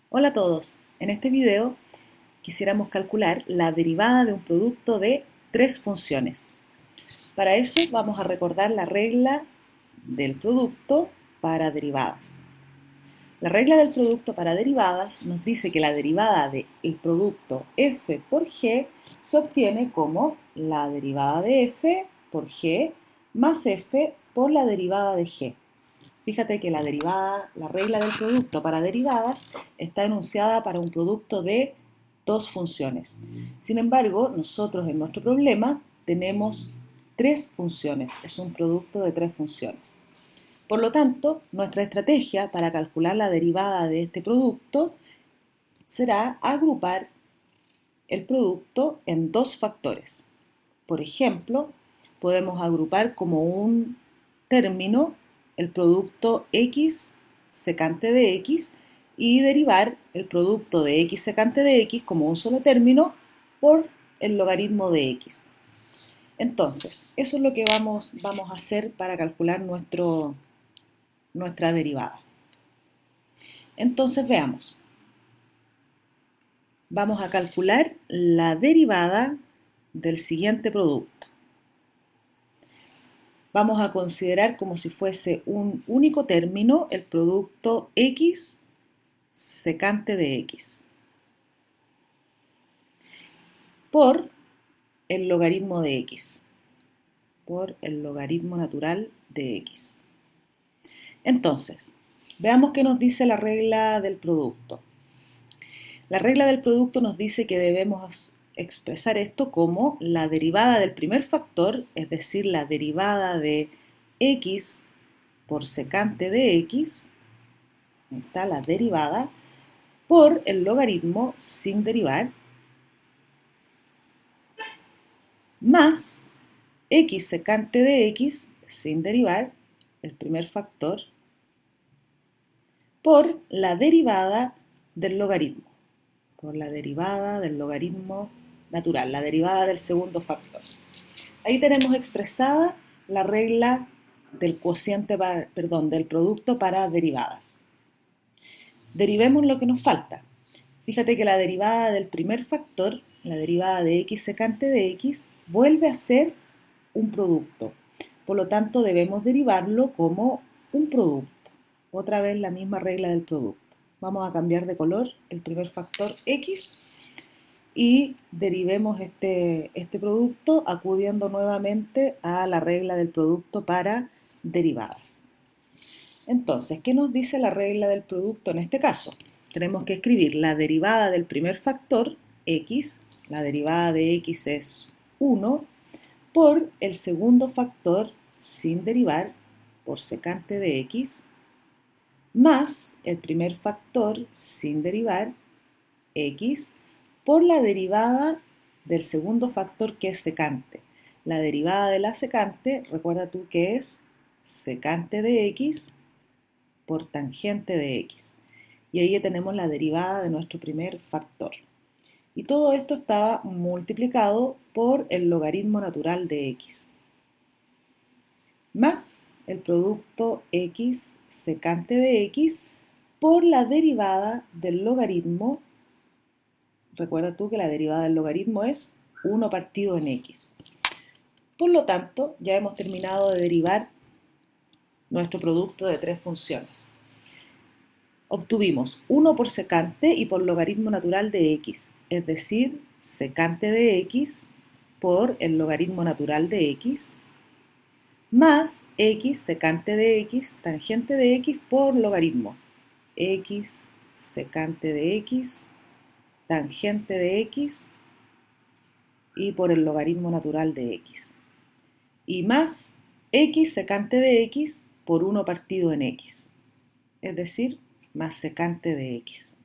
Hola a todos, en este video quisiéramos calcular la derivada de un producto de tres funciones. Para eso vamos a recordar la regla del producto para derivadas. La regla del producto para derivadas nos dice que la derivada del producto f por g se obtiene como la derivada de f por g más f por la derivada de g. Fíjate que la regla del producto para derivadas está enunciada para un producto de dos funciones. Sin embargo, nosotros en nuestro problema tenemos tres funciones, es un producto de tres funciones. Por lo tanto, nuestra estrategia para calcular la derivada de este producto será agrupar el producto en dos factores. Por ejemplo, podemos agrupar como un término el producto x secante de x y derivar el producto de x secante de x como un solo término por el logaritmo de x. Entonces, eso es lo que vamos a hacer para calcular nuestra derivada. Entonces, veamos. Vamos a calcular la derivada del siguiente producto. Vamos a considerar como si fuese un único término el producto x secante de x por el logaritmo de x, por el logaritmo natural de x. Entonces, veamos qué nos dice la regla del producto. La regla del producto nos dice que debemos expresar esto como la derivada del primer factor, es decir, la derivada de x por secante de x, ahí está la derivada, por el logaritmo sin derivar, más x secante de x sin derivar, el primer factor, por la derivada del logaritmo, por la derivada del logaritmo natural, la derivada del segundo factor. Ahí tenemos expresada la regla del del producto para derivadas. Derivemos lo que nos falta. Fíjate que la derivada del primer factor, la derivada de x secante de x, vuelve a ser un producto. Por lo tanto, debemos derivarlo como un producto. Otra vez la misma regla del producto. Vamos a cambiar de color el primer factor x y derivemos este producto acudiendo nuevamente a la regla del producto para derivadas. Entonces, ¿qué nos dice la regla del producto en este caso? Tenemos que escribir la derivada del primer factor, x, la derivada de x es 1, por el segundo factor sin derivar, por secante de x, más el primer factor sin derivar, x, por la derivada del segundo factor que es secante. La derivada de la secante, recuerda tú que es secante de x por tangente de x. Y ahí ya tenemos la derivada de nuestro primer factor. Y todo esto estaba multiplicado por el logaritmo natural de x, más el producto x secante de x por la derivada del logaritmo. Recuerda tú que la derivada del logaritmo es 1 partido en x. Por lo tanto, ya hemos terminado de derivar nuestro producto de tres funciones. Obtuvimos 1 por secante y por logaritmo natural de x, es decir, secante de x por el logaritmo natural de x, más x secante de x tangente de x por logaritmo, x secante de x tangente de x y por el logaritmo natural de x, y más x secante de x por 1 partido en x, es decir, más secante de x.